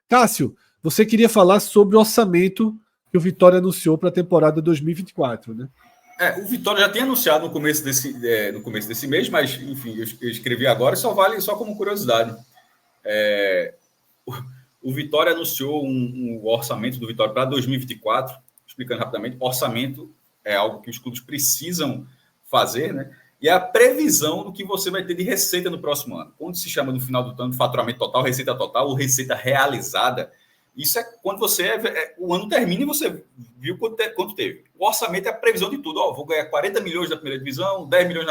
Cássio, você queria falar sobre o orçamento que o Vitória anunciou para a temporada 2024, né? O Vitória já tinha anunciado no começo desse mês, mas, enfim, eu escrevi agora e só vale só como curiosidade. O Vitória anunciou um orçamento do Vitória para 2024, explicando rapidamente. Orçamento é algo que os clubes precisam fazer, né? E é a previsão do que você vai ter de receita no próximo ano. Quando se chama no final do ano faturamento total, receita total ou receita realizada, isso é quando o ano termina e você viu quanto teve. O orçamento é a previsão de tudo. Vou ganhar 40 milhões na primeira divisão, 10 milhões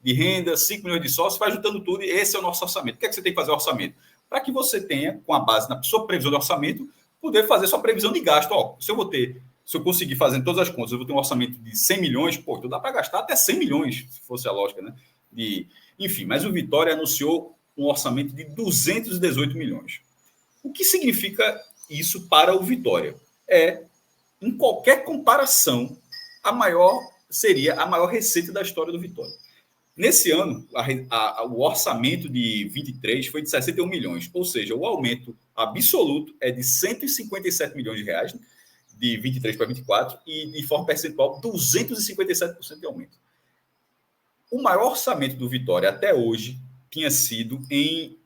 de renda, 5 milhões de sócios, vai juntando tudo e esse é o nosso orçamento. O que é que você tem que fazer orçamento? Para que você tenha, com a base na sua previsão de orçamento, poder fazer sua previsão de gasto. Se eu conseguir fazer todas as contas, eu vou ter um orçamento de 100 milhões, então dá para gastar até 100 milhões, se fosse a lógica, né? Enfim, mas o Vitória anunciou um orçamento de 218 milhões. O que significa isso para o Vitória? Em qualquer comparação, seria a maior receita da história do Vitória. Nesse ano, o orçamento de 23 foi de 61 milhões, ou seja, o aumento absoluto é de 157 milhões de reais, de 23 para 24, e de forma percentual, 257% de aumento. O maior orçamento do Vitória até hoje tinha sido em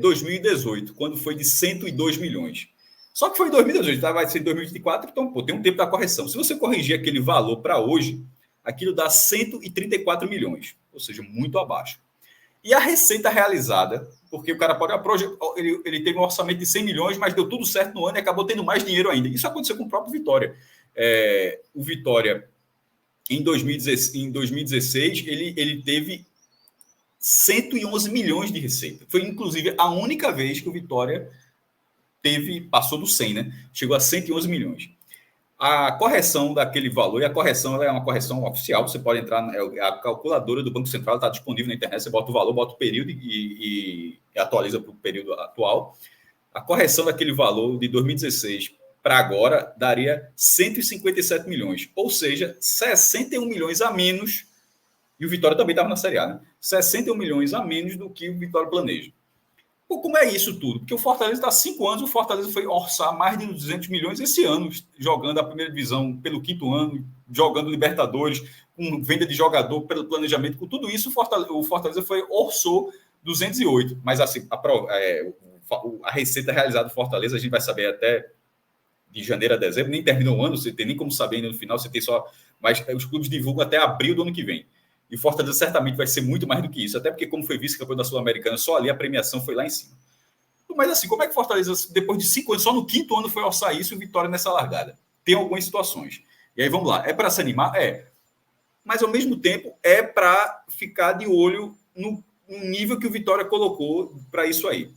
2018, quando foi de 102 milhões. Só que foi em 2018, vai ser em 2024, então tem um tempo da correção. Se você corrigir aquele valor para hoje, aquilo dá 134 milhões, ou seja, muito abaixo. E a receita realizada, porque o cara pode... Ele teve um orçamento de 100 milhões, mas deu tudo certo no ano e acabou tendo mais dinheiro ainda. Isso aconteceu com o próprio Vitória. O Vitória, em 2016, ele teve 111 milhões de receita. Foi, inclusive, a única vez que o Vitória passou do 100, né? Chegou a 111 milhões. A correção daquele valor, e a correção é uma correção oficial, você pode entrar, a calculadora do Banco Central está disponível na internet, você bota o valor, bota o período e atualiza para o período atual. A correção daquele valor de 2016 para agora daria 157 milhões, ou seja, 61 milhões a menos, e o Vitória também estava na Série A, né? 61 milhões a menos do que o Vitória planeja. Como é isso tudo? Porque o Fortaleza está há 5 anos, o Fortaleza foi orçar mais de 200 milhões esse ano, jogando a primeira divisão pelo 5º ano, jogando Libertadores, com venda de jogador, pelo planejamento, com tudo isso, o Fortaleza orçou 208. Mas assim, a receita realizada do Fortaleza, a gente vai saber até de janeiro a dezembro, nem terminou o ano, você tem nem como saber ainda no final, você tem só... Mas os clubes divulgam até abril do ano que vem. E Fortaleza certamente vai ser muito mais do que isso, até porque, como foi vice-campeão da Sul-Americana, só ali a premiação foi lá em cima. Mas assim, como é que Fortaleza, depois de 5 anos, só no 5º ano foi orçar isso e Vitória nessa largada? Tem algumas situações. E aí vamos lá. É para se animar? Mas ao mesmo tempo é para ficar de olho no nível que o Vitória colocou para isso aí.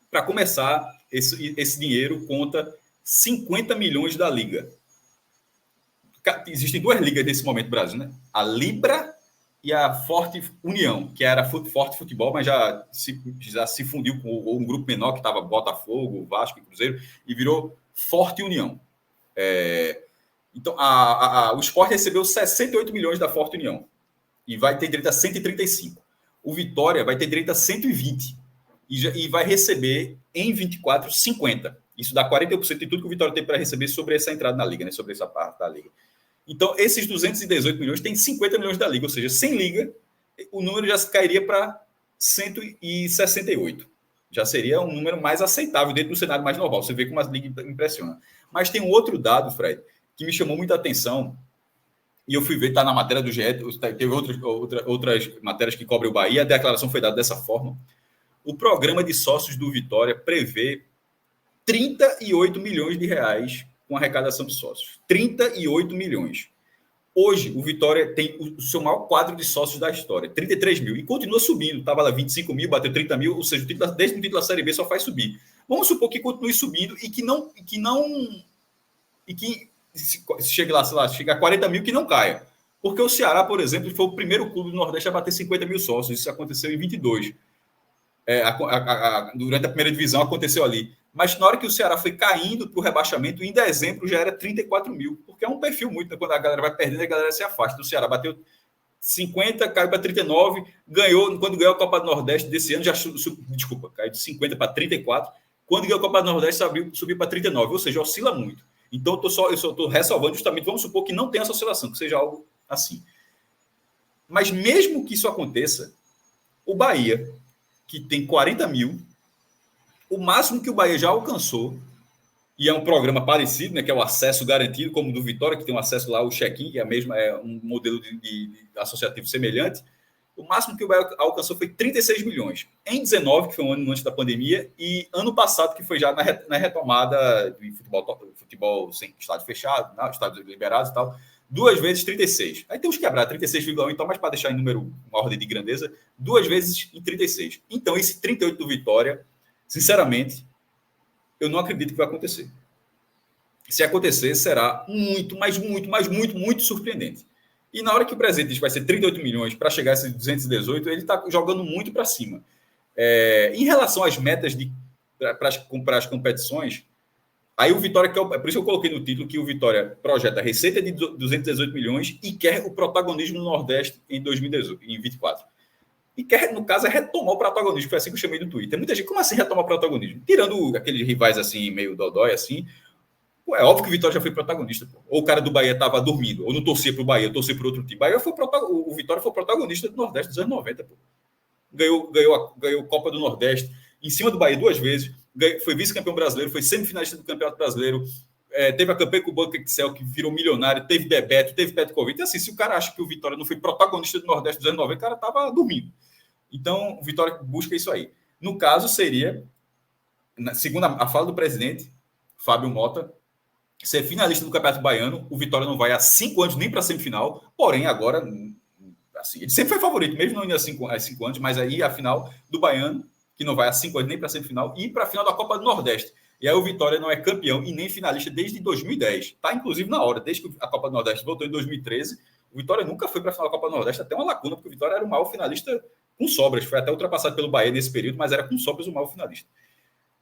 Para começar, esse dinheiro conta 50 milhões da Liga. Existem 2 ligas nesse momento no Brasil, né? A Libra e a Forte União, que era Forte Futebol, mas já se fundiu com um grupo menor que estava Botafogo, Vasco e Cruzeiro, e virou Forte União. Então, o Sport recebeu 68 milhões da Forte União e vai ter direito a 135. O Vitória vai ter direito a 120 e vai receber em 24, 50. Isso dá 41% de tudo que o Vitória tem para receber sobre essa entrada na Liga, né? Sobre essa parte da Liga. Então, esses 218 milhões tem 50 milhões da Liga, ou seja, sem Liga, o número já cairia para 168. Já seria um número mais aceitável dentro do cenário mais normal. Você vê como a Liga impressiona. Mas tem um outro dado, Fred, que me chamou muita atenção, e eu fui ver, está na matéria do GE, teve outras matérias que cobrem o Bahia, a declaração foi dada dessa forma. O programa de sócios do Vitória prevê 38 milhões de reais com arrecadação de sócios. 38 milhões. Hoje, o Vitória tem o seu maior quadro de sócios da história, 33 mil, e continua subindo. Estava lá 25 mil, bateu 30 mil, ou seja, desde o título da Série B só faz subir. Vamos supor que continue subindo e que se chegue lá, sei lá, chega a 40 mil, que não caia. Porque o Ceará, por exemplo, foi o primeiro clube do Nordeste a bater 50 mil sócios. Isso aconteceu em 22. Durante a primeira divisão aconteceu ali. Mas na hora que o Ceará foi caindo para o rebaixamento, em dezembro já era 34 mil, porque é um perfil muito, né? Quando a galera vai perdendo, a galera se afasta. O Ceará bateu 50, caiu para 39, quando ganhou a Copa do Nordeste desse ano, caiu de 50 para 34, Quando ganhou a Copa do Nordeste, subiu para 39, ou seja, oscila muito. Então, eu só estou ressalvando justamente, vamos supor que não tenha essa oscilação, que seja algo assim. Mas mesmo que isso aconteça, o Bahia, que tem 40 mil, o máximo que o Bahia já alcançou, e é um programa parecido, né, que é o acesso garantido, como o do Vitória, que tem um acesso lá, o check-in, que é um modelo de associativo semelhante. O máximo que o Bahia alcançou foi 36 milhões. Em 19, que foi um ano antes da pandemia, e ano passado, que foi já na retomada de futebol sem estádio fechado, estádios liberados e tal, 2 vezes 36. Aí temos que quebrar 36,1, então, mas para deixar em número, uma ordem de grandeza, 2 vezes em 36. Então, esse 38 do Vitória, sinceramente, eu não acredito que vai acontecer. Se acontecer, será muito, mas muito, mas muito, muito surpreendente. E na hora que o presidente diz que vai ser 38 milhões para chegar a esses 218, ele está jogando muito para cima. Em relação às metas para as competições, aí o Vitória, por isso eu coloquei no título que o Vitória projeta a receita de 218 milhões e quer o protagonismo no Nordeste em 2024. E quer, no caso, é retomar o protagonismo, foi assim que eu chamei no Twitter. Muita gente, como assim retomar o protagonismo? Tirando aqueles rivais assim, meio dodói, assim, é óbvio que o Vitória já foi protagonista. Pô. Ou o cara do Bahia estava dormindo, ou não torcia para o Bahia, torcia para outro time. O Vitória foi protagonista do Nordeste dos anos 90. Pô. Ganhou Copa do Nordeste em cima do Bahia 2 vezes, foi vice-campeão brasileiro, foi semifinalista do Campeonato Brasileiro, teve a campanha com o Banco Excel, que virou milionário, teve Bebeto, teve Petkovic. Então, assim, se o cara acha que o Vitória não foi protagonista do Nordeste dos anos 90, o cara estava dormindo. Então, o Vitória busca isso aí. No caso, seria, segundo a fala do presidente, Fábio Mota, ser finalista do Campeonato Baiano. O Vitória não vai há 5 anos nem para a semifinal, porém, agora, assim, ele sempre foi favorito, mesmo não indo há 5 anos, mas aí a final do Baiano, que não vai há 5 anos nem para a semifinal, e para a final da Copa do Nordeste. E aí o Vitória não é campeão e nem finalista desde 2010. Está, inclusive, na hora, desde que a Copa do Nordeste voltou em 2013, o Vitória nunca foi para a final da Copa do Nordeste, até uma lacuna, porque o Vitória era o maior finalista com sobras. Foi até ultrapassado pelo Bahia nesse período, mas era com sobras o maior finalista.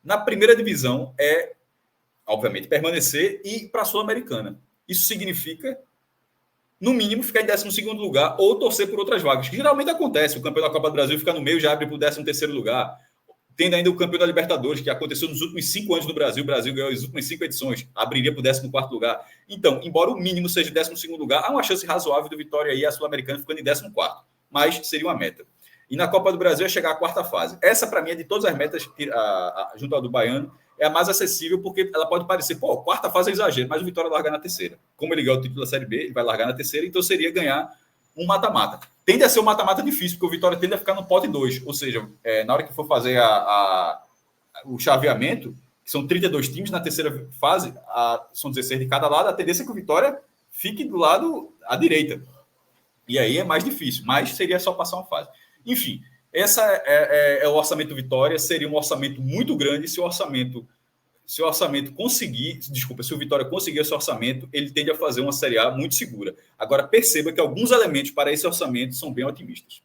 Na primeira divisão obviamente, permanecer e ir para a Sul-Americana. Isso significa, no mínimo, ficar em 12º lugar ou torcer por outras vagas, que geralmente acontece. O campeão da Copa do Brasil fica no meio, já abre para o 13º lugar. Tendo ainda o campeão da Libertadores, que aconteceu nos últimos 5 anos no Brasil. O Brasil ganhou as últimas 5 edições, abriria para o 14º lugar. Então, embora o mínimo seja 12º lugar, há uma chance razoável do Vitória aí, a Sul-Americana, ficando em 14º. Mas seria uma meta. E na Copa do Brasil é chegar à 4ª fase. Essa, para mim, é de todas as metas, junto ao do Baiano, é a mais acessível, porque ela pode parecer, 4ª fase é exagero, mas o Vitória largar na 3ª. Como ele ganhou o título da Série B, ele vai largar na 3ª, então seria ganhar um mata-mata. Tende a ser um mata-mata difícil, porque o Vitória tende a ficar no pote 2, ou seja, na hora que for fazer o chaveamento, que são 32 times, na 3ª fase, são 16 de cada lado, a tendência é que o Vitória fique do lado à direita. E aí é mais difícil, mas seria só passar uma fase. Enfim, essa é o orçamento do Vitória, seria um orçamento muito grande. Se o Vitória conseguir esse orçamento, ele tende a fazer uma Série A muito segura. Agora, perceba que alguns elementos para esse orçamento são bem otimistas.